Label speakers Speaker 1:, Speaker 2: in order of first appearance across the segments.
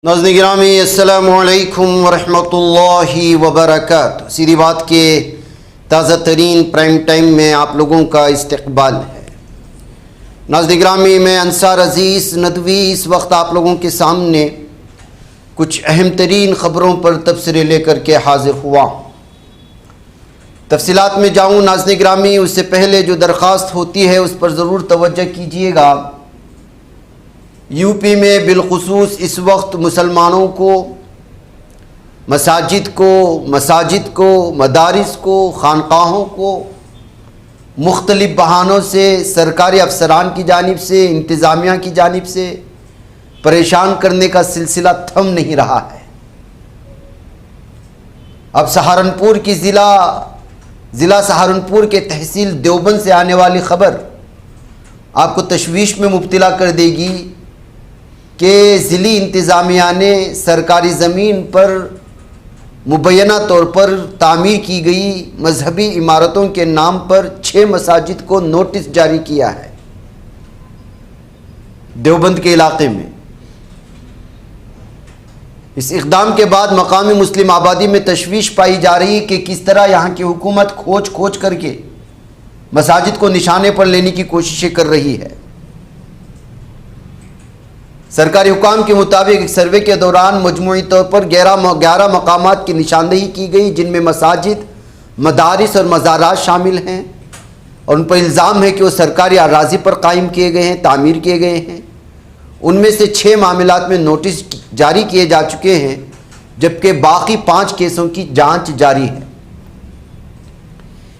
Speaker 1: नाज़रीन गिरामी अस्सलामु अलैकुम वरहमतुल्लाहि वबरकातुहू। सीधी बात के ताज़ा तरीन प्राइम टाइम में आप लोगों का इस्तकबाल है। नाज़रीन गिरामी, मैं अंसार अज़ीज़ नदवी इस वक्त आप लोगों के सामने कुछ अहम तरीन ख़बरों पर तबसरे लेकर के हाजिर हुआ हूँ। तफसीलात में जाऊँ नाज़रीन गिरामी, उससे पहले जो दरख्वास्त होती है उस पर ज़रूर तवज्जो कीजिएगा। यूपी में बिलखुसूस इस वक्त मुसलमानों को मसाजिद को, मदारिस को, खानकाहों को मुख्तलिफ बहानों से सरकारी अफसरान की जानिब से, इंतज़ामिया की जानिब से परेशान करने का सिलसिला थम नहीं रहा है। अब सहारनपुर की ज़िला सहारनपुर के तहसील देवबंद से आने वाली ख़बर आपको तशवीश में मुब्तला कर देगी कि ज़िली इंतज़ामिया ने सरकारी ज़मीन पर मुबैना तौर पर तामीर की गई मजहबी इमारतों के नाम पर 6 मसाजिद को नोटिस जारी किया है देवबंद के इलाके में। इस इक़दाम के बाद मकामी मुस्लिम आबादी में तशवीश पाई जा रही है कि किस तरह यहाँ की हुकूमत खोज करके मसाजिद को निशाने पर लेने की कोशिशें कर रही है। सरकारी हुकाम के मुताबिक एक सर्वे के दौरान मजमूई तौर पर 11 मकामात की निशानदेही की गई, जिनमें मसाजिद, मदारिस और मज़ारात शामिल हैं और उन पर इल्ज़ाम है कि वो सरकारी अराज़ी पर कायम किए गए हैं, तामीर किए गए हैं। उनमें से 6 मामलात में नोटिस जारी किए जा चुके हैं, जबकि बाकी 5 केसों की जांच जारी है।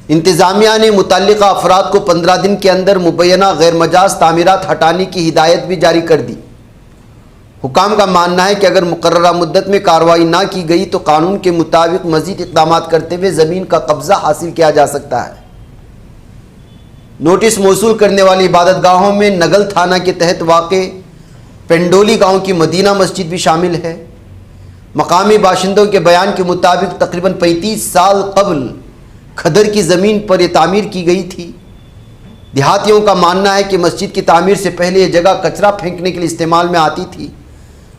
Speaker 1: इंतज़ामिया ने मुतल्लिका अफराद को 15 दिन के अंदर मुबैना गैर मजाज तामीरात हटाने की हिदायत भी जारी कर दी। हुकाम का मानना है कि अगर मुकर्ररा मुद्दत में कार्रवाई ना की गई तो कानून के मुताबिक मज़ीद इक़दाम करते हुए ज़मीन का कब्ज़ा हासिल किया जा सकता है। नोटिस मौसूल करने वाली इबादत गाहों में नगल थाना के तहत वाक़े पेंडोली गांव की मदीना मस्जिद भी शामिल है। मकामी बाशिंदों के बयान के मुताबिक तकरीबन 35 साल कबल खदर की ज़मीन पर यह तामीर की गई थी। देहातियों का मानना है कि मस्जिद की तामीर से पहले यह जगह कचरा फेंकने के लिए इस्तेमाल में आती थी।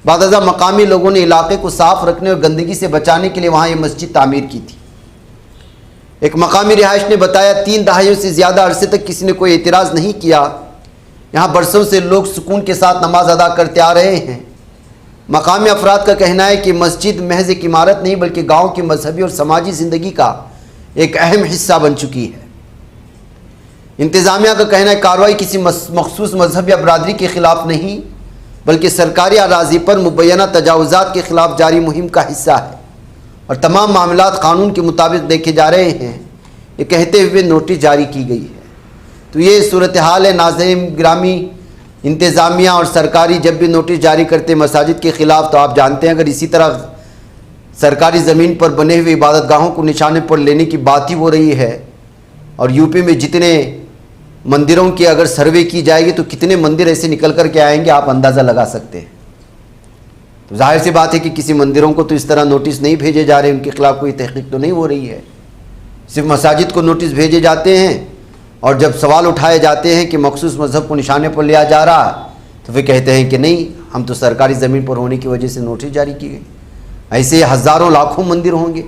Speaker 1: बादज़ा मकामी लोगों ने इलाके को साफ़ रखने और गंदगी से बचाने के लिए वहाँ ये मस्जिद तामीर की थी। एक मकामी रिहाइश ने बताया 3 दहाइयों से ज़्यादा अरसे तक किसी ने कोई एतराज़ नहीं किया। यहाँ बरसों से लोग सुकून के साथ नमाज अदा करते आ रहे हैं। मकामी अफराद का कहना है कि मस्जिद महज एक इमारत नहीं बल्कि गाँव की मजहबी और समाजी ज़िंदगी का एक अहम हिस्सा बन चुकी है। इंतज़ामिया का कहना है कार्रवाई किसी मखसूस मजहब या बरादरी के ख़िलाफ़ नहीं बल्कि सरकारी अराज़ी पर मुबैना तजावुज़ात के ख़िलाफ़ जारी मुहिम का हिस्सा है और तमाम मामलात कानून के मुताबिक देखे जा रहे हैं, ये कहते हुए नोटिस जारी की गई है। तो ये सूरत हाल है नाज़रीन गिरामी। इंतज़ामिया और सरकारी जब भी नोटिस जारी करते मसाजिद के ख़िलाफ़ तो आप जानते हैं अगर इसी तरह सरकारी ज़मीन पर बने हुए इबादत गाहों को निशाने पर लेने की बात ही हो रही है और यूपी में जितने मंदिरों की अगर सर्वे की जाएगी तो कितने मंदिर ऐसे निकल कर के आएंगे आप अंदाज़ा लगा सकते हैं। तो जाहिर सी बात है कि किसी मंदिरों को तो इस तरह नोटिस नहीं भेजे जा रहे, उनके खिलाफ कोई तहकीक तो नहीं हो रही है। सिर्फ मसाजिद को नोटिस भेजे जाते हैं और जब सवाल उठाए जाते हैं कि मखसूस मज़हब को निशाने पर लिया जा रहा तो वे कहते हैं कि नहीं, हम तो सरकारी ज़मीन पर होने की वजह से नोटिस जारी की गई। ऐसे हज़ारों लाखों मंदिर होंगे,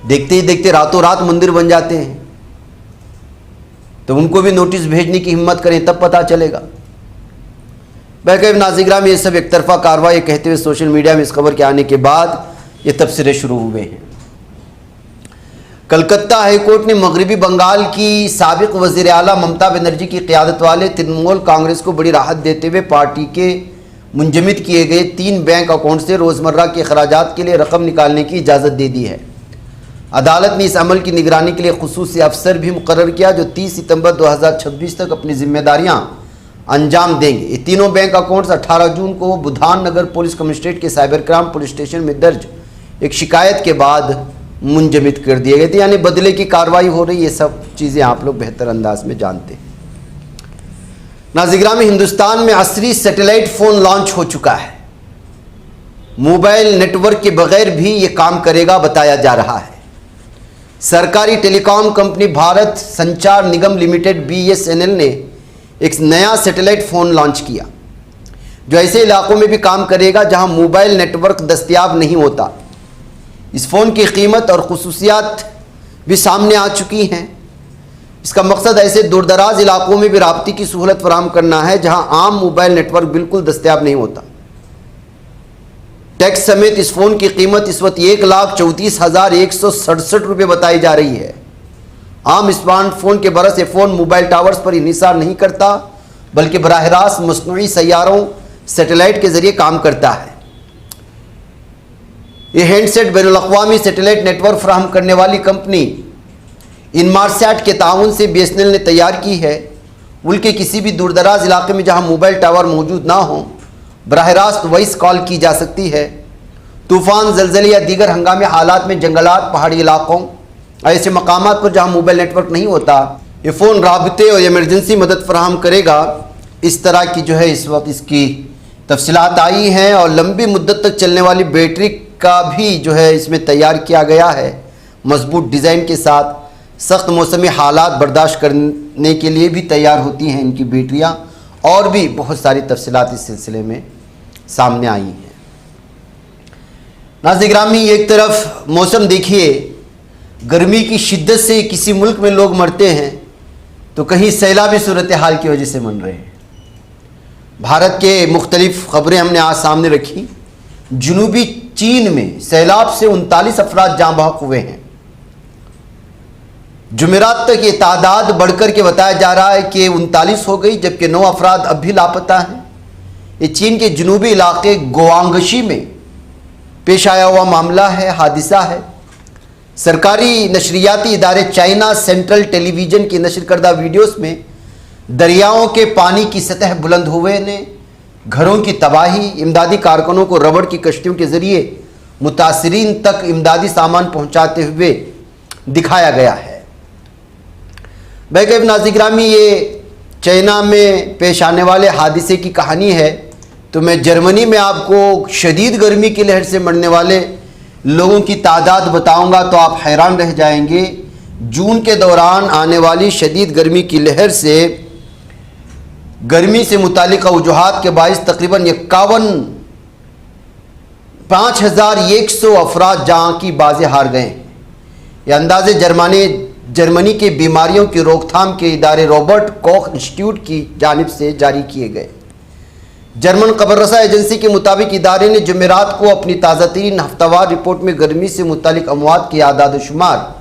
Speaker 1: देखते ही देखते रातों रात मंदिर बन जाते हैं, तो उनको भी नोटिस भेजने की हिम्मत करें तब पता चलेगा। बहरकैफ नाज़रीन गिरामी, ये सब एक तरफा कार्रवाई कहते हुए सोशल मीडिया में इस खबर के आने के बाद ये तबसरे शुरू हुए हैं। कलकत्ता हाईकोर्ट ने मगरबी बंगाल की साबिक वज़ीर आला ममता बनर्जी की क़यादत वाले तृणमूल कांग्रेस को बड़ी राहत देते हुए पार्टी के मुंजमद किए गए 3 बैंक अकाउंट से रोज़मर्रा के अखराजात के लिए रकम निकालने की इजाज़त दे दी है। अदालत ने इस अमल की निगरानी के लिए खुसूसी अफसर भी मुकर्रर किया जो 30 सितंबर 2026 तक अपनी जिम्मेदारियां अंजाम देंगे। ये तीनों बैंक अकाउंट्स 18 जून को बुधान नगर पुलिस कमिश्नरेट के साइबर क्राइम पुलिस स्टेशन में दर्ज एक शिकायत के बाद मुंजमद कर दिए गए थे, यानी बदले की कार्रवाई हो रही है। ये सब चीज़ें आप लोग बेहतर अंदाज में जानते हैं। नाज़रीन गिरामी, हिंदुस्तान में असरी सैटेलाइट फ़ोन लॉन्च हो चुका है। मोबाइल नेटवर्क के बगैर भी ये काम करेगा बताया जा रहा है। सरकारी टेलीकॉम कंपनी भारत संचार निगम लिमिटेड BSNL ने एक नया सैटेलाइट फ़ोन लॉन्च किया। जो ऐसे इलाकों में भी काम करेगा जहां मोबाइल नेटवर्क दस्तयाब नहीं होता। इस फ़ोन की कीमत और खुसूसियात भी सामने आ चुकी हैं। इसका मकसद ऐसे दूरदराज इलाकों में भी राब्ते की सहूलत फराहम करना है जहां आम मोबाइल नेटवर्क बिल्कुल दस्तयाब नहीं होता। टैक्स समेत इस फ़ोन की कीमत इस वक्त 1,34,167 रुपये बताई जा रही है। आम स्मार्टफोन के बरस ये फ़ोन मोबाइल टावर्स पर इन्हिसार नहीं करता, बल्कि बराह रास्त मस्नूई सैयारों सैटेलाइट के ज़रिए काम करता है। ये हैंडसेट बैनुल-अक़वामी सैटेलाइट नेटवर्क फराहम करने वाली कंपनी इनमारसैट के ताउन से BSNL ने तैयार की है। मुल्क के किसी भी दूरदराज इलाके में जहां मोबाइल टावर मौजूद ना हो, बराह रास्त वॉइस कॉल की जा सकती है। तूफ़ान, ज़लज़ले या दीगर हंगामी हालात में जंगलात, पहाड़ी इलाकों, ऐसे मकामात पर जहां मोबाइल नेटवर्क नहीं होता, ये फ़ोन राबते और इमरजेंसी मदद फराहम करेगा। इस तरह की जो है इस वक्त इसकी तफसीलात आई हैं और लंबी मुद्दत तक चलने वाली बैटरी का भी जो है इसमें तैयार किया गया है। मजबूत डिज़ाइन के साथ सख्त मौसमी हालात बर्दाश्त करने के लिए भी तैयार होती हैं इनकी बैटरियाँ, और भी बहुत सारी तफसीलात इस सिलसिले में सामने आई हैं। नाज़रीन गिरामी, एक तरफ मौसम देखिए, गर्मी की शिद्दत से किसी मुल्क में लोग मरते हैं तो कहीं सैलाबी सूरत हाल की वजह से मर रहे हैं। भारत के मुख्तलिफ खबरें हमने आज सामने रखी। जुनूबी चीन में सैलाब से 39 अफराद जाँ बहक हुए हैं। जुमेरात तक ये तादाद बढ़कर के बताया जा रहा है कि 39 हो गई, जबकि 9 अफराद अब भी लापता हैं। ये चीन के जुनूबी इलाके गुआंगशी में पेश आया हुआ मामला है, हादिसा है। सरकारी नशरियाती इदारे चाइना सेंट्रल टेलीविज़न की नशर करदा वीडियोस में दरियाओं के पानी की सतह बुलंद हुए ने घरों की तबाही, इमदादी कारकुनों को रबड़ की कश्तियों के ज़रिए मुतासरीन तक इमदादी सामान पहुँचाते हुए दिखाया गया है। बैकअप नाज़रीन गिरामी, ये चाइना में पेश आने वाले हादिसे की कहानी है। तो मैं जर्मनी में आपको शदीद गर्मी की लहर से मरने वाले लोगों की तादाद बताऊंगा तो आप हैरान रह जाएंगे। जून के दौरान आने वाली शदीद गर्मी की लहर से गर्मी से मुतालिका वजूहात के बाइस तकरीबन 5,100 अफराद जान की बाज़े हार गए। यह अंदाज़े जर्मनी के बीमारियों की रोकथाम के इदारे रॉबर्ट कॉख इंस्टीट्यूट की जानिब से जारी किए गए। जर्मन खबररसा एजेंसी के मुताबिक इदारे ने जुमेरात को अपनी ताज़ा तरीन हफ्तावार रिपोर्ट में गर्मी से मुतालिक अमवात के आदाद शुमार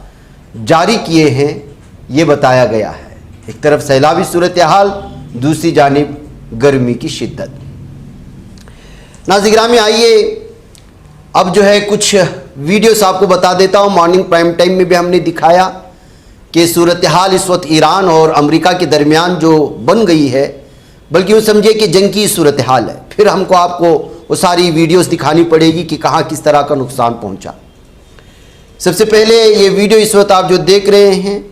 Speaker 1: जारी किए हैं, ये बताया गया है। एक तरफ सैलाबी सूरत हाल, दूसरी जानिब गर्मी की शिद्दत। नाज़रीन गिरामी, आइए अब जो है कुछ वीडियोस आपको बता देता हूँ। मॉर्निंग प्राइम टाइम में भी हमने दिखाया कि सूरत हाल इस वक्त ईरान और अमेरिका के दरमियान जो बन गई है, बल्कि वो समझिए कि जंग की सूरत हाल है। फिर हमको आपको वो सारी वीडियोस दिखानी पड़ेगी कि कहाँ किस तरह का नुकसान पहुँचा। सबसे पहले ये वीडियो इस वक्त आप जो देख रहे हैं,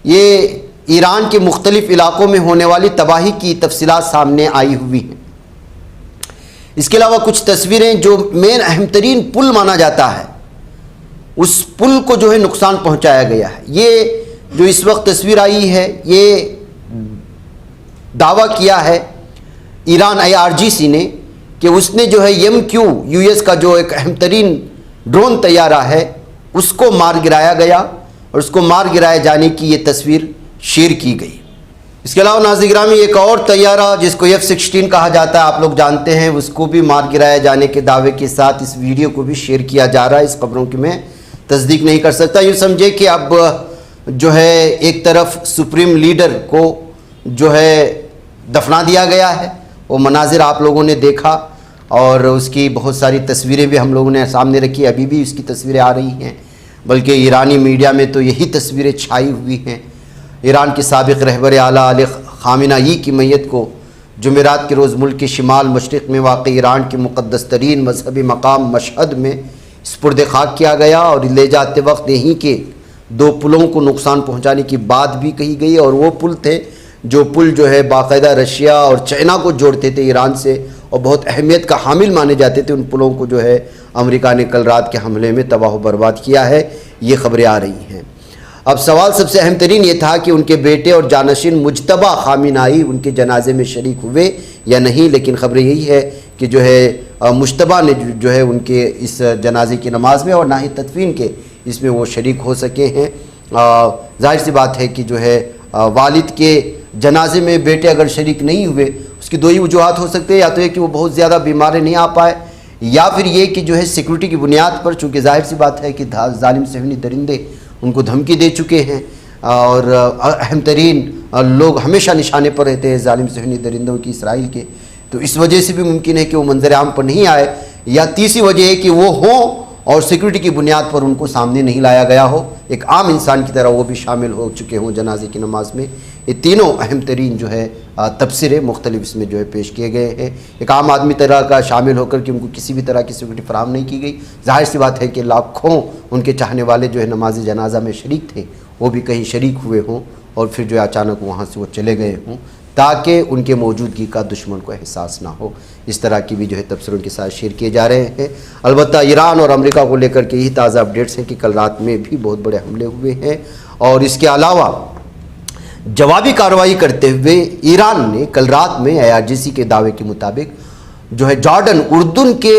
Speaker 1: ये ईरान के मुख्तलिफ इलाकों में होने वाली तबाही की तफसीलात सामने आई हुई हैं। इसके अलावा कुछ तस्वीरें, जो मेन अहम तरीन पुल माना जाता है, उस पुल को जो है नुकसान पहुँचाया गया है। ये जो इस वक्त तस्वीर आई है, ये दावा किया है ईरान IRGC ने कि उसने जो है MQ US का जो एक अहम तरीन ड्रोन तैयारा है, उसको मार गिराया गया और उसको मार गिराए जाने की ये तस्वीर शेयर की गई। इसके अलावा नाज़रीन गिरामी, एक और तैयारा जिसको F-16 कहा जाता है, आप लोग जानते हैं, उसको भी मार गिराया जाने के दावे के साथ इस वीडियो को भी शेयर किया जा रहा है। इस खबरों की मैं तस्दीक नहीं कर सकता। यूँ समझे कि अब जो है एक तरफ सुप्रीम लीडर को जो है दफना दिया गया है, वो मनाजिर आप लोगों ने देखा और उसकी बहुत सारी तस्वीरें भी हम लोगों ने सामने रखी। अभी भी उसकी तस्वीरें आ रही हैं, बल्कि ईरानी मीडिया में तो यही तस्वीरें छाई हुई हैं। ईरान के साबिक़ रहबर आला अली ख़ामेनेई की मैयत को जुमेरात के रोज़ मुल्क के शिमाल मशरिक़ में वाक़ ईरान के मुक़द्दस तरीन मजहबी मकाम मशहद में सुपुर्द खाक किया गया और ले जाते वक्त यहीं के 2 पुलों को नुकसान पहुँचाने की बात भी कही गई। और वो पुल थे जो पुल जो है बाकायदा रशिया और चाइना को जोड़ते थे ईरान से और बहुत अहमियत का हामिल माने जाते थे। उन पुलों को जो है अमेरिका ने कल रात के हमले में तबाह बर्बाद किया है। ये खबरें आ रही हैं। अब सवाल सबसे अहम तरीन ये था कि उनके बेटे और जानशीन मुज्तबा खामिनाई उनके जनाजे में शरीक हुए या नहीं, लेकिन ख़बर यही है कि जो है मुज्तबा ने जो है उनके इस जनाजे की नमाज में और ना ही तदफीन के इसमें वो शरीक हो सके हैं। जाहिर सी बात है कि जो है वालिद के जनाजे में बेटे अगर शरीक नहीं हुए, उसकी दो ही वजूहात हो सकते हैं, या तो ये कि वो बहुत ज़्यादा बीमार नहीं आ पाए, या फिर ये कि जो है सिक्योरिटी की बुनियाद पर, चूँकि जाहिर सी बात है कि जालिम सहनी दरिंदे उनको धमकी दे चुके हैं और अहम तरीन लोग हमेशा निशाने पर रहते हैं जालिम सहनी दरिंदों की, इसराइल के, तो इस वजह से भी मुमकिन है कि वो मंजर आम पर नहीं आए, या तीसरी वजह है कि वो हों और सिक्योरिटी की बुनियाद पर उनको सामने नहीं लाया गया हो, एक आम इंसान की तरह वो भी शामिल हो चुके हों जनाजे की नमाज में। ये तीनों अहम तरीन जो है तबसरे मुख्तलिफ इसमें जो है पेश किए गए हैं। एक आम आदमी तरह का शामिल होकर कि उनको किसी भी तरह की सिक्योरिटी फराहम नहीं की गई। जाहिर सी बात है कि लाखों उनके चाहने वाले जो है नमाज जनाजा में शरीक थे, वो भी कहीं शरीक हुए हों और फिर जो है अचानक वहाँ से वो चले गए हों, ताकि उनके मौजूदगी का दुश्मन को एहसास ना हो। इस तरह की भी जो है तबसरों के साथ शेयर किए जा रहे हैं। अलबत्ता ईरान और अमेरिका को लेकर के यही ताज़ा अपडेट्स हैं कि कल रात में भी बहुत बड़े हमले हुए हैं, और इसके अलावा जवाबी कार्रवाई करते हुए ईरान ने कल रात में IRGC के दावे के मुताबिक जो है जॉर्डन, उर्दून के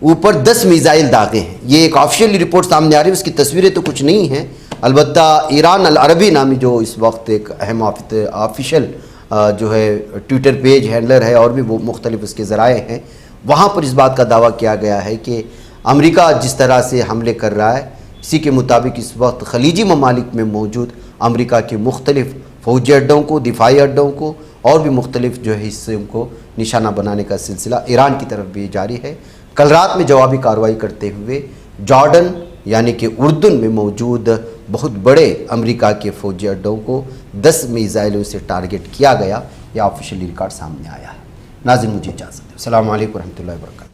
Speaker 1: ऊपर 10 मिसाइल दागे हैं। ये एक ऑफिशियल रिपोर्ट सामने आ रही है, उसकी तस्वीरें तो कुछ नहीं हैं। अलबत्ता ईरान अल अरबी नामी जो इस वक्त एक अहम ऑफिशियल जो है ट्विटर पेज हैंडलर है और भी वो मुख्तलिफ उसके ज़राए हैं, वहाँ पर इस बात का दावा किया गया है कि अमेरिका जिस तरह से हमले कर रहा है, इसी के मुताबिक इस वक्त खलीजी ममालिक में मौजूद अमेरिका के मुख्तलिफ फ़ौजी अड्डों को, दिफाई अड्डों को और भी मुख्तलिफ जो है हिस्सों को निशाना बनाने का सिलसिला ईरान की तरफ भी जारी है। कल रात में जवाबी कार्रवाई करते हुए जॉर्डन यानी कि उर्दून में मौजूद बहुत बड़े अमेरिका के फ़ौजी अड्डों को 10 मिसाइलों से टारगेट किया गया। यह ऑफिशियल रिकॉर्ड सामने आया है। नाज़रीन, मुझे इजाज़त दें। अस्सलामु अलैकुम रहमतुल्लाहि व बरकातहू।